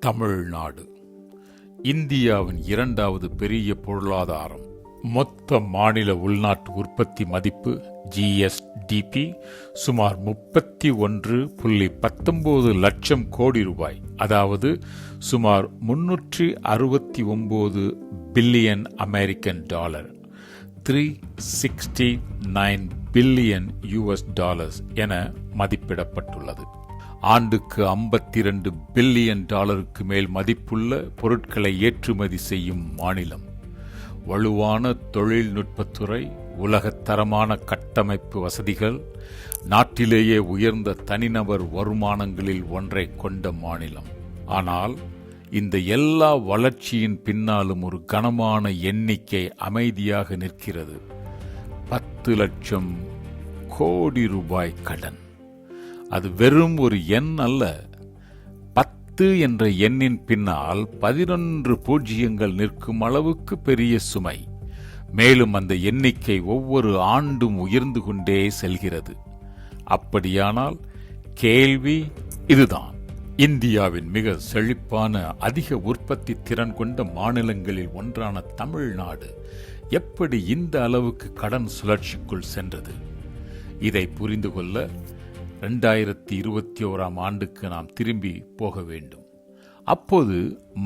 தமிழ்நாடு இந்தியாவின் இரண்டாவது பெரிய பொருளாதாரம். மொத்த மாநில உள்நாட்டு உற்பத்தி மதிப்பு GSDP சுமார் 31.19 லட்சம் கோடி ரூபாய், அதாவது சுமார் 369 பில்லியன் அமெரிக்கன் டாலர், $369 பில்லியன் என மதிப்பிடப்பட்டுள்ளது. ஆண்டுக்கு $52 பில்லியன் மேல் மதிப்புள்ள பொருட்களை ஏற்றுமதி செய்யும் மாநிலம். வலுவான தொழில்நுட்பத்துறை, உலகத்தரமான கட்டமைப்பு வசதிகள், நாட்டிலேயே உயர்ந்த தனிநபர் வருமானங்களில் ஒன்றை கொண்ட மாநிலம். ஆனால் இந்த எல்லா வளர்ச்சியின் பின்னாலும் ஒரு கனமான எண்ணிக்கை அமைதியாக நிற்கிறது. 10 லட்சம் கோடி ரூபாய் கடன். அது வெறும் ஒரு எண் அல்ல. 10 என்ற எண்ணின் பின்னால் 11 பூஜ்ஜியங்கள் நிற்கும் அளவுக்கு பெரிய சுமை. மேலும் அந்த எண்ணிக்கை ஒவ்வொரு ஆண்டும் உயர்ந்து கொண்டே செல்கிறது. அப்படியானால் கேள்வி இதுதான்: இந்தியாவின் மிக செழிப்பான, அதிக உற்பத்தி திறன் கொண்ட மாநிலங்களில் ஒன்றான தமிழ்நாடு எப்படி இந்த அளவுக்கு கடன் சுழற்சிக்குள் சென்றது? இதை புரிந்து கொள்ள 2021 ஆண்டுக்கு நாம் திரும்பி போக வேண்டும். அப்போது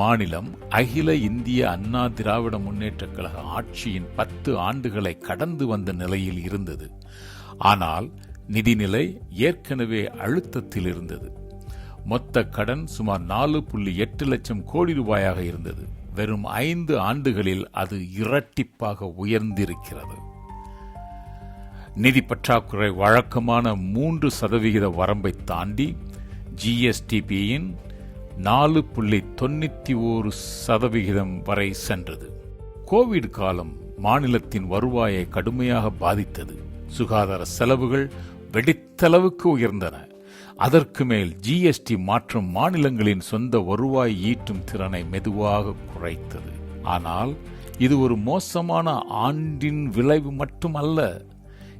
மாநிலம் அகில இந்திய அண்ணா திராவிட முன்னேற்றக் கழக ஆட்சியின் 10 ஆண்டுகளை கடந்து வந்த நிலையில் இருந்தது. ஆனால் நிதிநிலை ஏற்கனவே அழுத்தத்தில் இருந்தது. மொத்த கடன் சுமார் 4.8 லட்சம் கோடி ரூபாயாக இருந்தது. வெறும் 5 ஆண்டுகளில் அது இரட்டிப்பாக உயர்ந்திருக்கிறது. நிதி பற்றாக்குறை வழக்கமான 3% வரம்பை தாண்டி GSDPயின் 4.91% வரை சென்றது. கோவிட் காலம் மாநிலத்தின் வருவாயை கடுமையாக பாதித்தது. சுகாதார செலவுகள் வெடித்தளவுக்கு உயர்ந்தன. அதற்கு மேல் GST மாற்றம் மாநிலங்களின் சொந்த வருவாய் ஈட்டும் திறனை மெதுவாக குறைத்தது. ஆனால் இது ஒரு மோசமான ஆண்டின் விளைவு மட்டுமல்ல.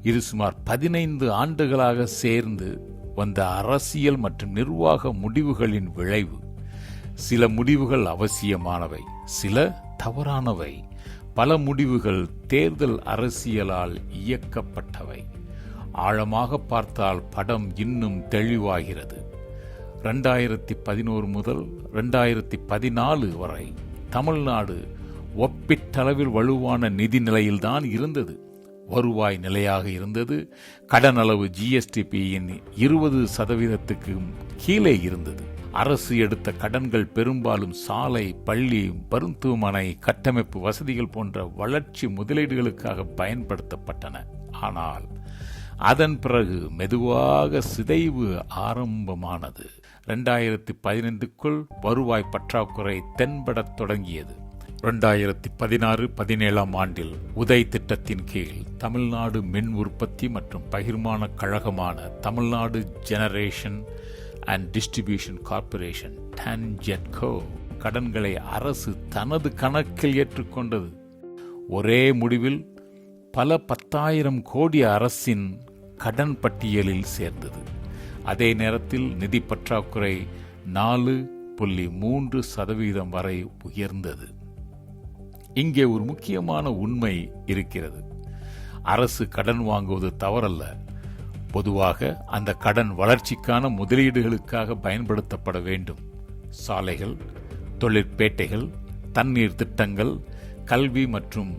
இது சுமார் 15 ஆண்டுகளாக சேர்ந்து வந்த அரசியல் மற்றும் நிர்வாக முடிவுகளின் விளைவு. சில முடிவுகள் அவசியமானவை, சில தவறானவை. பல முடிவுகள் தேர்தல் அரசியலால் இயக்கப்பட்டவை. ஆழமாக பார்த்தால் படம் இன்னும் தெளிவாகிறது. 2011 முதல் 2014 வரை தமிழ்நாடு ஒப்பீட்டளவில் வலுவான நிதி நிலையில்தான் இருந்தது. வருவாய் நிலையாக இருந்தது. கடன் அளவு GSDPயின் 20%க்கு கீழே இருந்தது. அரசு எடுத்த கடன்கள் பெரும்பாலும் சாலை, பள்ளி, மருத்துவமனை, கட்டமைப்பு வசதிகள் போன்ற வளர்ச்சி முதலீடுகளுக்காக பயன்படுத்தப்பட்டன. ஆனால் அதன் பிறகு மெதுவாக சிதைவு ஆரம்பமானது. 2015க்குள் வருவாய் பற்றாக்குறை தென்படத் தொடங்கியது. 2016-17 ஆண்டில் உதய் திட்டத்தின் கீழ் தமிழ்நாடு மின் உற்பத்தி மற்றும் பகிர்மான கழகமான Tamil Nadu generation and distribution corporation TANGEDCO கடன்களை அரசு தனது கணக்கில் ஏற்றுக்கொண்டது. ஒரே முடிவில் பல 10,000 கோடி அரசின் கடன் பட்டியலில் சேர்ந்தது. அதே நேரத்தில் நிதி பற்றாக்குறை 4.3% வரை உயர்ந்தது. இங்கே ஒரு முக்கியமான உண்மை இருக்கிறது. அரசு கடன் வாங்குவது தவறல்ல. பொதுவாக அந்த கடன் வளர்ச்சிக்கான முதலீடுகளுக்காக பயன்படுத்தப்பட வேண்டும். சாலைகள், தொழிற்பேட்டைகள், தண்ணீர் திட்டங்கள், கல்வி மற்றும்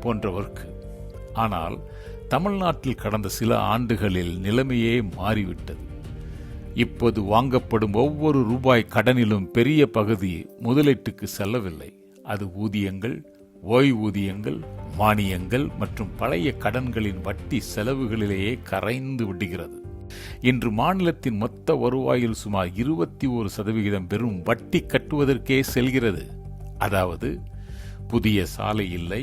போன்றவர்க்கு. ஆனால் தமிழ்நாட்டில் கடந்த சில ஆண்டுகளில் நிலைமையே மாறிவிட்டது. இப்போது வாங்கப்படும் ஒவ்வொரு ரூபாய் கடனிலும் பெரிய பகுதி முதலீட்டுக்கு செல்லவில்லை. அது ஊதியங்கள், ஓய்வூதியங்கள், மானியங்கள் மற்றும் பழைய கடன்களின் வட்டி செலவுகளிலேயே கரைந்து விடுகிறது. இன்று மாநிலத்தின் மொத்த வருவாயில் சுமார் 21% வெறும் வட்டி கட்டுவதற்கே செல்கிறது. அதாவது புதிய சாலை இல்லை,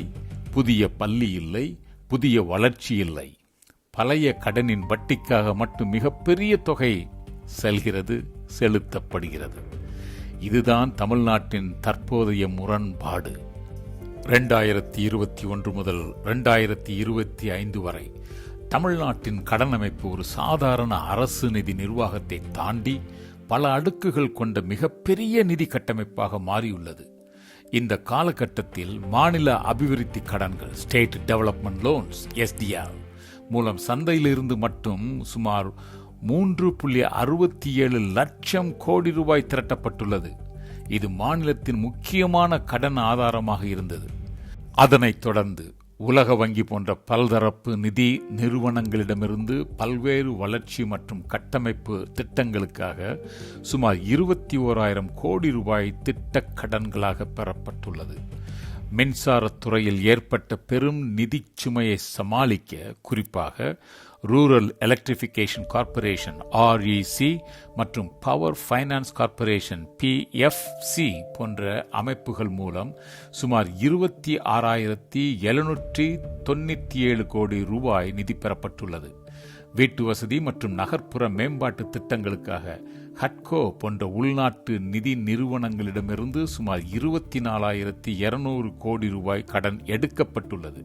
புதிய பள்ளி இல்லை, புதிய வளர்ச்சி இல்லை. பழைய கடனின் வட்டிக்காக மட்டும் மிகப்பெரிய தொகை செலுத்தப்படுகிறது. இதுதான் தமிழ்நாட்டின் தற்போதைய முரண்பாடு. 2021 முதல் 2025 வரை தமிழ்நாட்டின் கடன் அமைப்பு ஒரு சாதாரண அரசு நிதி நிர்வாகத்தை தாண்டி பல அடுக்குகள் கொண்ட மிகப்பெரிய நிதி கட்டமைப்பாக மாறியுள்ளது. இந்த காலகட்டத்தில் மாநில அபிவிருத்தி கடன்கள் ஸ்டேட் டெவலப்மெண்ட் லோன்ஸ் எஸ்டிஆர் மூலம் சந்தையிலிருந்து மட்டும் சுமார் 3.67 லட்சம் கோடி ரூபாய் திரட்டப்பட்டுள்ளது. இது மாநிலத்தின் முக்கியமான கடன் ஆதாரமாக இருந்தது. அதனைத் தொடர்ந்து உலக வங்கி போன்ற பல்தரப்பு நிதி நிறுவனங்களிடமிருந்து பல்வேறு வளர்ச்சி மற்றும் கட்டமைப்பு திட்டங்களுக்காக சுமார் 21,000 கோடி ரூபாய் திட்டக் கடன்களாக பெறப்பட்டுள்ளது. மின்சாரத்துறையில் ஏற்பட்ட பெரும் நிதிச் சுமையை சமாளிக்க குறிப்பாக ரூரல் எலக்ட்ரிஃபிகேஷன் கார்ப்பரேஷன் REC மற்றும் பவர் ஃபைனான்ஸ் கார்ப்பரேஷன் PFC போன்ற அமைப்புகள் மூலம் சுமார் 26,797 கோடி ரூபாய் நிதி பெறப்பட்டுள்ளது. வீட்டு வசதி மற்றும் நகர்ப்புற மேம்பாட்டு திட்டங்களுக்காக ஹட்கோ போன்ற உள்நாட்டு நிதி நிறுவனங்களிடமிருந்து சுமார் 24,200 கோடி ரூபாய் கடன் எடுக்கப்பட்டுள்ளது.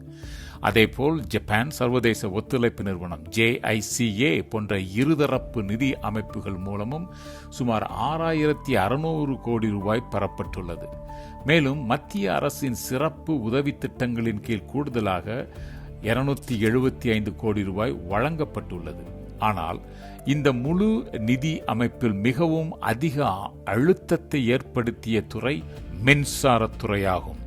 அதேபோல் ஜப்பான் சர்வதேச ஒத்துழைப்பு நிறுவனம் JICA போன்ற இருதரப்பு நிதி அமைப்புகள் மூலமும் சுமார் 6,600 கோடி ரூபாய் பெறப்பட்டுள்ளது. மேலும் மத்திய அரசின் சிறப்பு உதவி திட்டங்களின் கீழ் கூடுதலாக 275 கோடி ரூபாய் வழங்கப்பட்டுள்ளது. ஆனால் இந்த முழு நிதி அமைப்பில் மிகவும் அதிக அழுத்தத்தை ஏற்படுத்திய துறை மின்சாரத்துறையாகும்.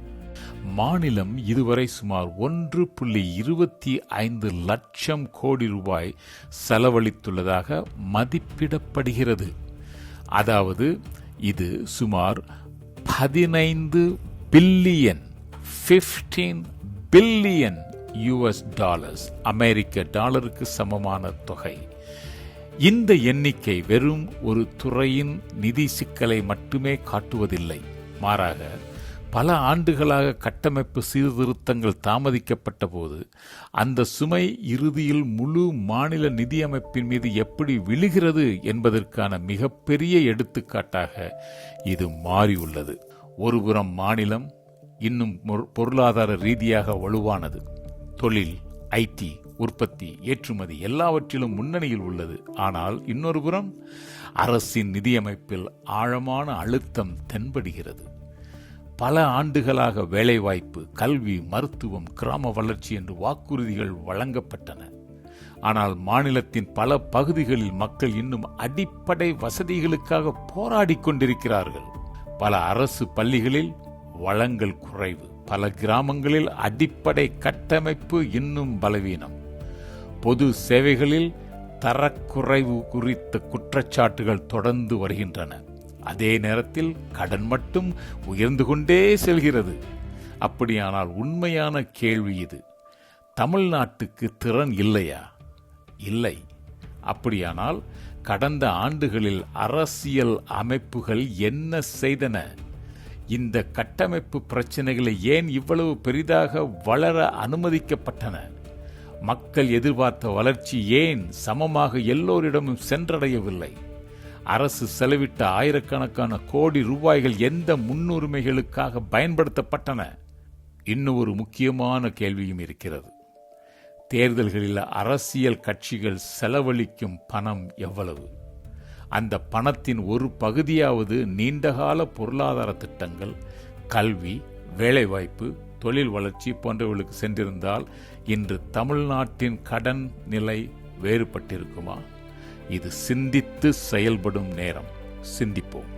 மாநிலம் இதுவரை சுமார் 1.25 லட்சம் கோடி ரூபாய் செலவழித்துள்ளதாக மதிப்பிடப்படுகிறது. அதாவது இது சுமார் 15 பில்லியன் $15 அமெரிக்க டாலருக்கு சமமான தொகை. இந்த எண்ணிக்கை வெறும் ஒரு துறையின் நிதி சிக்கலை மட்டுமே காட்டுவதில்லை. மாறாக பல ஆண்டுகளாக கட்டமைப்பு சீர்திருத்தங்கள் தாமதிக்கப்பட்ட போது அந்த சுமை இறுதியில் முழு மாநில நிதியமைப்பின் மீது எப்படி விழுகிறது என்பதற்கான மிகப்பெரிய எடுத்துக்காட்டாக இது மாறியுள்ளது. ஒருபுறம் மாநிலம் இன்னும் பொருளாதார ரீதியாக வலுவானது. தொழில், IT, உற்பத்தி, ஏற்றுமதி எல்லாவற்றிலும் முன்னணியில் உள்ளது. ஆனால் இன்னொரு புறம் அரசின் நிதியமைப்பில் ஆழமான அழுத்தம் தென்படுகிறது. பல ஆண்டுகளாக வேலைவாய்ப்பு, கல்வி, மருத்துவம், கிராம வளர்ச்சி என்று வாக்குறுதிகள் வழங்கப்பட்டன. ஆனால் மாநிலத்தின் பல பகுதிகளில் மக்கள் இன்னும் அடிப்படை வசதிகளுக்காக போராடி கொண்டிருக்கிறார்கள். பல அரசு பள்ளிகளில் வளங்கள் குறைவு, பல கிராமங்களில் அடிப்படை கட்டமைப்பு இன்னும் பலவீனம், பொது சேவைகளில் தரக்குறைவு குறித்த குற்றச்சாட்டுகள் தொடர்ந்து வருகின்றன. அதே நேரத்தில் கடன் மட்டும் உயர்ந்து கொண்டே செல்கிறது. அப்படியானால் உண்மையான கேள்வி இது: தமிழ்நாட்டுக்கு திறன் இல்லையா? இல்லை. அப்படியானால் கடந்த ஆண்டுகளில் அரசியல் அமைப்புகள் என்ன செய்தன? இந்த கட்டமைப்பு பிரச்சனைகளை ஏன் இவ்வளவு பெரிதாக வளர அனுமதிக்கப்பட்டன? மக்கள் எதிர்பார்த்த வளர்ச்சி ஏன் சமமாக எல்லோரிடமும் சென்றடையவில்லை? அரசு செலவிட்ட ஆயிரக்கணக்கான கோடி ரூபாய்கள் எந்த முன்னுரிமைகளுக்காக பயன்படுத்தப்பட்டன? இன்னும் ஒரு முக்கியமான கேள்வியும் இருக்கிறது. தேர்தல்களில் அரசியல் கட்சிகள் செலவழிக்கும் பணம் எவ்வளவு? அந்த பணத்தின் ஒரு பகுதியாவது நீண்டகால பொருளாதார திட்டங்கள், கல்வி, வேலைவாய்ப்பு, தொழில் வளர்ச்சி போன்றவர்களுக்கு சென்றிருந்தால் இன்று தமிழ்நாட்டின் கடன் நிலை வேறுபட்டிருக்குமா? இது சிந்தித்து செயல்படும் நேரம். சிந்திப்போம்.